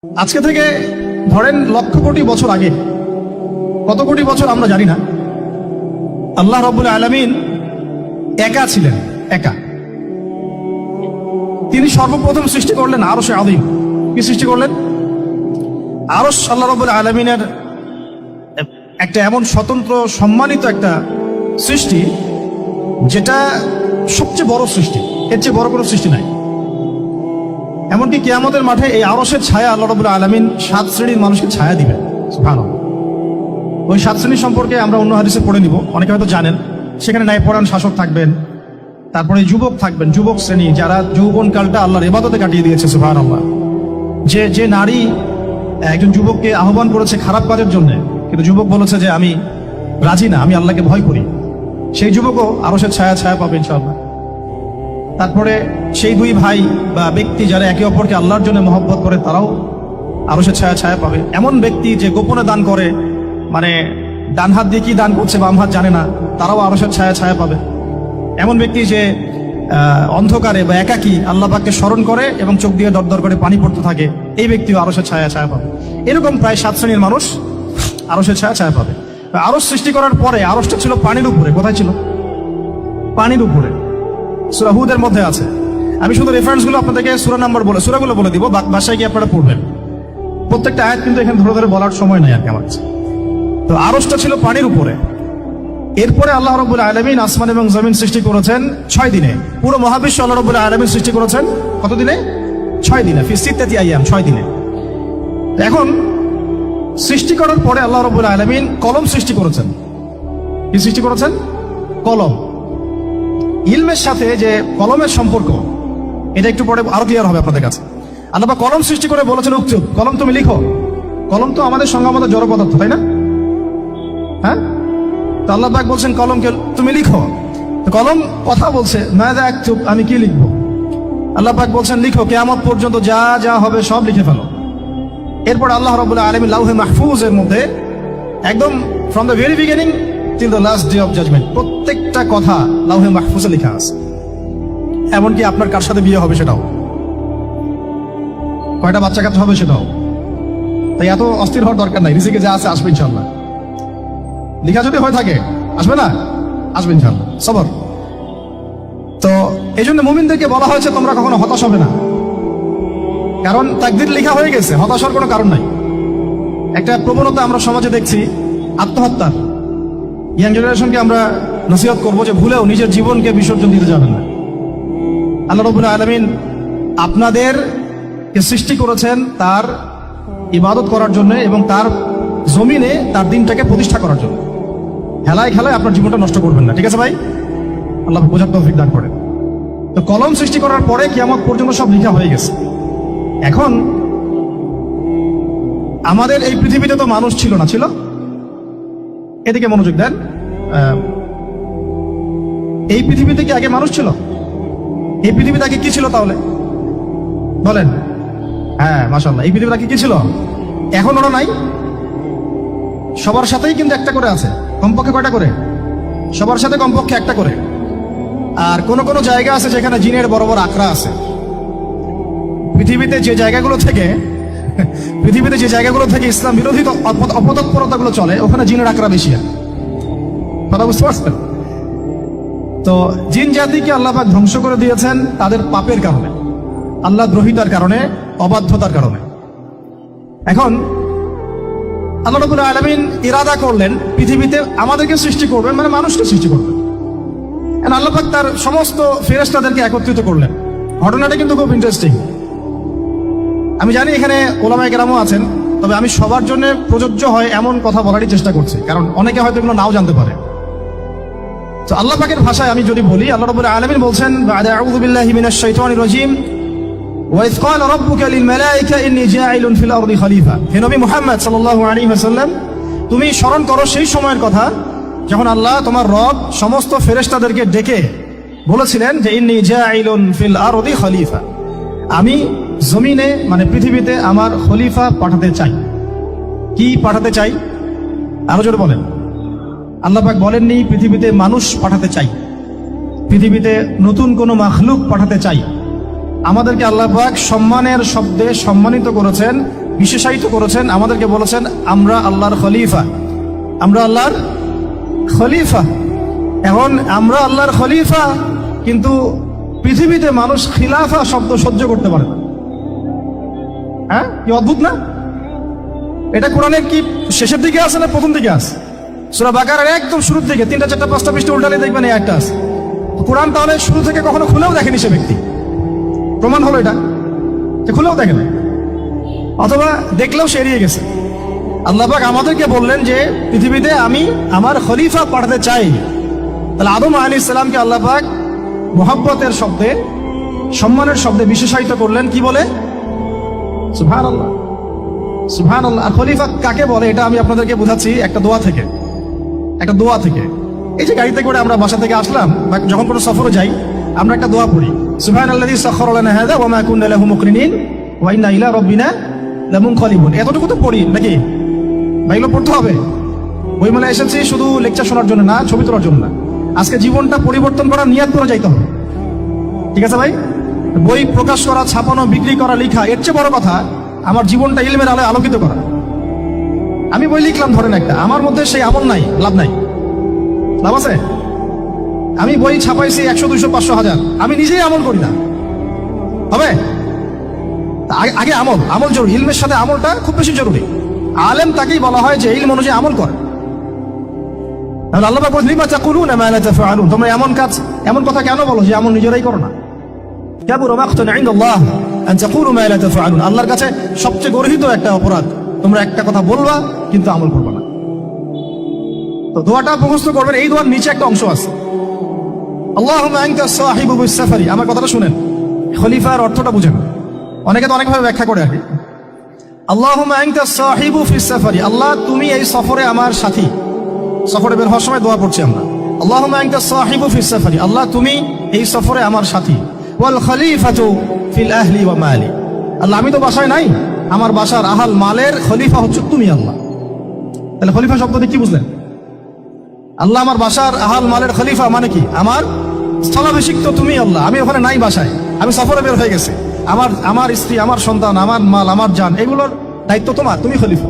আজকে থেকে ধরেন লক্ষ কোটি বছর আগে, কত কোটি বছর আমরা জানি না, আল্লাহ রাব্বুল আলামিন একা ছিলেন। একা তিনি সর্বপ্রথম সৃষ্টি করলেন আরশে আযীম। কি সৃষ্টি করলেন? আরশ আল্লাহ রাব্বুল আলামিনের একটা এমন স্বতন্ত্র সম্মানিত একটা সৃষ্টি, যেটা সবচেয়ে বড় সৃষ্টি, এর চেয়ে বড় কোনো সৃষ্টি নাই। এমনকি কিয়ামতের মাঠে এই আরশের ছায়া আল্লাহ রাব্বুল আলামিন 7 শ্রেণীর মানুষকে ছায়া দিবেন। সুবহানাল্লাহ। ওই 7 শ্রেণী সম্পর্কে আমরা অন্য হাদিসে পড়ে নিব, অনেকে হয়তো জানেন। সেখানে ন্যায়পরায়ণ শাসক থাকবেন, তারপরে যুবক থাকবেন, যুবক শ্রেণী যারা যৌবনকালটা আল্লাহর ইবাদতে কাটিয়ে দিয়েছে। সুবহানাল্লাহ। যে নারী একজন যুবককে আহ্বান করেছে খারাপ কাজের জন্য, কিন্তু যুবক বলেছে যে আমি রাজি না, আমি আল্লাহকে ভয় করি, সেই যুবকও আরশের ছায়া ছায়া পাবে ইনশাআল্লাহ। তারপরে সেই দুই ভাই বা ব্যক্তি যারা একে অপরকে আল্লাহর জন্য মহব্বত করে, তারাও আরশের ছায়া ছায়া পাবে। এমন ব্যক্তি যে গোপনে দান করে, মানে ডান হাত দিয়ে কি দান করছে বাম হাত জানে না, তারাও আরশের ছায়া ছায়া পাবে। এমন ব্যক্তি যে অন্ধকারে বা একাকী আল্লাহ পাককে স্মরণ করে এবং চোখ দিয়ে দরদর করে পানি পড়তে থাকে, এই ব্যক্তিও আরশের ছায়া ছায়া পাবে। এরকম প্রায় 7 শ্রেণীর মানুষ আরশের ছায়া ছায়া পাবে। আরশ সৃষ্টি করার পরে আরশটা ছিল পানির উপরে। কোথায় ছিল? পানির উপরে। সূরা হুদের মধ্যে আছে। আমি শুধু রেফারেন্সগুলো আপনাদেরকে সূরাগুলো বলে দিব, বাসায় গিয়ে আপনারা পড়বেন। প্রত্যেকটা আয়াত কিন্তু এখানে ধরে ধরে বলার সময় নাই আর কি আমার কাছে। তো আরশটা ছিল পানির উপরে। এরপরে আল্লাহ রাব্বুল আলামিন আসমান এবং জমিন সৃষ্টি করেছেন 6 দিনে। পুরো মহাবিশ্ব আল্লাহ রাব্বুল আলামিন সৃষ্টি করেছেন কত দিনে? 6 দিনে। ফি সিত্তাতি আইয়াম, 6 দিনে। এখন সৃষ্টি করার পরে আল্লাহ রাব্বুল আলামিন কলম সৃষ্টি করেছেন। কি সৃষ্টি করেছেন? কলম। ইলমের সাথে যে কলমের সম্পর্ক, এটা একটু পরে আরো ক্লিয়ার হবে আপনাদের কাছে। আল্লাহ পাক কলম সৃষ্টি করে বলেছেন উক্তুব, কলম তুমি লিখো। কলম তো আমাদের সংজ্ঞা মতো জড় পদার্থ, তাই না? হ্যাঁ, তো আল্লাহ পাক বলছেন কলমকে তুমি লিখো। তো কলম কথা বলছে, মাযা আকতুব, আমি কি লিখবো? আল্লাহ পাক বলছেন লিখো, কিয়ামত পর্যন্ত যা যা হবে সব লিখে ফেলো। এরপর আল্লাহ রাব্বুল আলামিন লাউহে মাহফুজের মধ্যে একদম from the very beginning till the last day of judgement প্রত্যেকটা কথা লাউহে মাহফুজে লেখা আছে। এমনকি আপনার কার সাথে বিয়ে হবে সেটাও, কয়টা বাচ্চা কাচ্চা হবে সেটাও। তাই এত অস্থির হওয়ার দরকার নাই, রিজিকে যা আছে আসবে ইনশাআল্লাহ। লেখা যদি হয়ে থাকে আসবে না? আসবে ইনশাআল্লাহ। সবর। তো এই জন্য মুমিনদেরকে বলা হয়েছে তোমরা কখনো হতাশ হবে না, কারণ তাকদীর লেখা হয়ে গেছে, হতাশ হওয়ার কোনো কারণ নাই। একটা প্রবণতা আমরা সমাজে দেখছি আত্মহত্যার। ইয়াং জেনারেশনকে আমরা নসিহত করবো যে ভুলেও নিজের জীবনকে বিসর্জন দিতে যাবেন না। আল্লাহ রাব্বুল আলামিন আপনাদেরকে সৃষ্টি করেছেন তার ইবাদত করার জন্য এবং তার জমিনে তার দিনটাকে প্রতিষ্ঠা করার জন্য। হেলায় খেলায় আপনার জীবনটা নষ্ট করবেন না, ঠিক আছে ভাই? আল্লাহ বোঝার তৌফিক দান করেন। তো কলম সৃষ্টি করার পরে কিয়ামত পর্যন্ত সব লেখা হয়ে গেছে। এখন আমাদের এই পৃথিবীতে তো মানুষ ছিল না, ছিল? এদিকে মনোযোগ দেন। এই পৃথিবীতে কি আগে মানুষ ছিল? এই পৃথিবীতে আগে কি ছিল তাহলে বলেন? হ্যাঁ, মাশাআল্লাহ। এই পৃথিবীতে আগে কি ছিল? এখন ওরা নাই। সবার সাথেই কিন্তু একটা করে আছে, কমপক্ষে কয়টা করে? সবার সাথে কমপক্ষে একটা করে। আর কোন কোন জায়গা আছে যেখানে জিনের বড় বড় আখড়া আছে। পৃথিবীতে যে জায়গাগুলো থেকে ইসলাম বিরোধী অপতৎপরতাগুলো চলে, ওখানে জিনের আখড়া বেশি। কথা বুঝতে পারছেন? তো জিন জাতিকে আল্লাহ পাক ধ্বংস করে দিয়েছেন তাদের পাপের কারণে, আল্লাহ দ্রোহিতার কারণে, অবাধ্যতার কারণে। এখন আল্লাহ রাব্বুল আলামিন ইরাদা করলেন পৃথিবীতে আমাদেরকে সৃষ্টি করবেন, মানে মানুষকে সৃষ্টি করবেন। আল্লাহ পাক তার সমস্ত ফেরেশতাদেরকে একত্রিত করলেন। ঘটনাটা কিন্তু খুব ইন্টারেস্টিং। আমি জানি এখানে ওলামায়ে কেরামও আছেন, তবে আমি সবার জন্য প্রযোজ্য হয় এমন কথা বলারই চেষ্টা করছি, কারণ অনেকে হয়তো এগুলো নাও জানতে পারে। তো আল্লাহ পাকের ভাষায় আমি যদি বলি, আল্লাহ রাব্বুল আলামিন বলছেন আউযু বিল্লাহি মিনাশ শাইতানির রাজীম ওয়া ইয ক্বালা রাব্বুকা লিল মালায়েকা ইন্নী জাঈলুন ফিল আরদি খলিফা। হে নবী মুহাম্মদ সাল্লাল্লাহু আলাইহি ওয়াসাল্লাম, তুমি স্মরণ করো সেই সময়ের কথা যখন আল্লাহ তোমার রব সমস্ত ফেরেশতাদেরকে ডেকে বলেছিলেন যে ইন্নী জাঈলুন ফিল আরদি খলিফা, আমি জমিনে মানে পৃথিবীতে আমার খলিফা পাঠাতে চাই। কি পাঠাতে চাই? আরো জোরে বলেন। আল্লাহ পাক বলেননি পৃথিবীতে মানুষ পাঠাতে চাই, পৃথিবীতে নতুন কোনো মাখলুক পাঠাতে চাই। আমাদেরকে আল্লাহ পাক সম্মানের শব্দে সম্মানিত করেছেন, বিশেষায়িত করেছেন। আমাদেরকে বলেছেন আমরা আল্লাহর খলিফা, আমরা আল্লাহর খলিফা। এখন আমরা আল্লাহর খলিফা, কিন্তু পৃথিবীতে মানুষ খিলাফা শব্দ সহ্য করতে পারে না। হ্যাঁ, কি অদ্ভুত না? এটা কোরআনের কি শেষের দিকে আছে না প্রথম দিকে আছে? সূরা বাকারার একদম শুরুর দিকে 3টা 4টা 5টা পৃষ্ঠা উল্টালে দেখবেন এই একটা আছে। কোরআন তাহলে শুরু থেকে কখনো খুলেও দেখেনি সে ব্যক্তি, প্রমাণ হলো এটা যে খুলেও দেখেন, অথবা দেখলেও সে এড়িয়ে গেছে। আল্লাহ পাক আমাদেরকে বললেন যে পৃথিবীতে আমি আমার খলিফা পাঠাতে চাই। তাহলে আদম আলাইহিস সালামকে আল্লাহ পাক মোহাব্বতের শব্দে, সম্মানের শব্দে বিশেষায়িত করলেন কি বলে? সুবহানাল্লাহ, সুবহানাল্লাহ। আর খলিফা কাকে বলে এটা আমি আপনাদেরকে বোঝাচ্ছি একটা দোয়া থেকে, একটা দোয়া থেকে। এই যে গাড়িতে করে আমরা বাসা থেকে আসলাম বা যখন কোনো সফরে যাই, আমরা একটা দোয়া পড়ি, সুবহানাল্লাযী সাখখারা লানা হাযা ওয়া মা কুন্না লাহু মুকরিনিন ওয়া ইন্না ইলা রাব্বিনা লামুনকালিবুন। এতটুকু তো পড়ি নাকি? ভাইগুলো পড়তে হবে। বইমেলায় এসেছি শুধু লেকচার শোনার জন্য না, ছবি তোলার জন্য না। আজকে জীবনটা পরিবর্তন করার নিয়াত করে যাইতে হবে, ঠিক আছে ভাই? বই প্রকাশ করা, ছাপানো, বিক্রি করা, লেখা, এর চেয়ে বড় কথা আমার জীবনটা ইলমের আলোয় আলোকিত করা। আমি বই লিখলাম ধরেন একটা, আমার মধ্যে সেই আমল নাই, লাভ নাই, লাভ আছে? আমি বই ছাপাইছি 100, 200, 500, 1000, আমি নিজেই আমল করি না, হবে? আগে আমল, আমল জরুরি। ইলমের সাথে আমলটা খুব বেশি জরুরি। আলেম তাকেই বলা হয় যে ইলম অনুযায়ী আমল করে। তাহলে আল্লাহ পাক বলেন লিমা তাকুলুনা মা লা তাফআলুন, তোমরা এমন কাজ, এমন কথা কেন বলো যে আমল নিজেরাই করো না? কাবুরা মাকতান ইনদাল্লাহ আন তাকুলু মা লা তাফআলুন, আল্লাহর কাছে সবচেয়ে গর্হিত একটা অপরাধ, তোমরা একটা কথা বলবা কিন্তু আমল করবে না। তো দোয়াটা মুখস্থ করবেন। এই দোয়ার নিচে একটা অংশ আছে, আল্লাহুম্মা আনতা সাহিবু বিস সাফারি। আমার কথাটা শুনেন, খলিফার অর্থটা বুঝেন। অনেকে তো অনেকভাবে ব্যাখ্যা করে আর কি। আল্লাহুম্মা আনতা সাহিবু ফিস সাফারি, আল্লাহ তুমি এই সফরে আমার সাথী। সফরে বের হওয়ার সময় দোয়া পড়ছি আমরা, আল্লাহুম্মা আনতা সাহিবু ফিস সাফারি, আল্লাহ তুমি এই সফরে আমার সাথী। ওয়াল খলিফাতু ফিল আহলি ওয়া মালি, আল্লাহ আমি তো বাসায় নাই, আমার বাসার আহাল মালের খলিফা হচ্ছে তুমি আল্লাহ। তাহলে খলিফা শব্দটি কি বুঝলেন? আল্লাহ আমার বাসার আহাল মালের খলিফা মানে কি? আমার স্থলাভিষিক্ত তুমি আল্লাহ। আমি ওখানে নাই বাসায়, আমি সফরে বের হয়ে গেছি। আমার স্ত্রী, আমার সন্তান, আমার মাল, আমার জান, এগুলোর দায়িত্ব তোমার, তুমি খলিফা।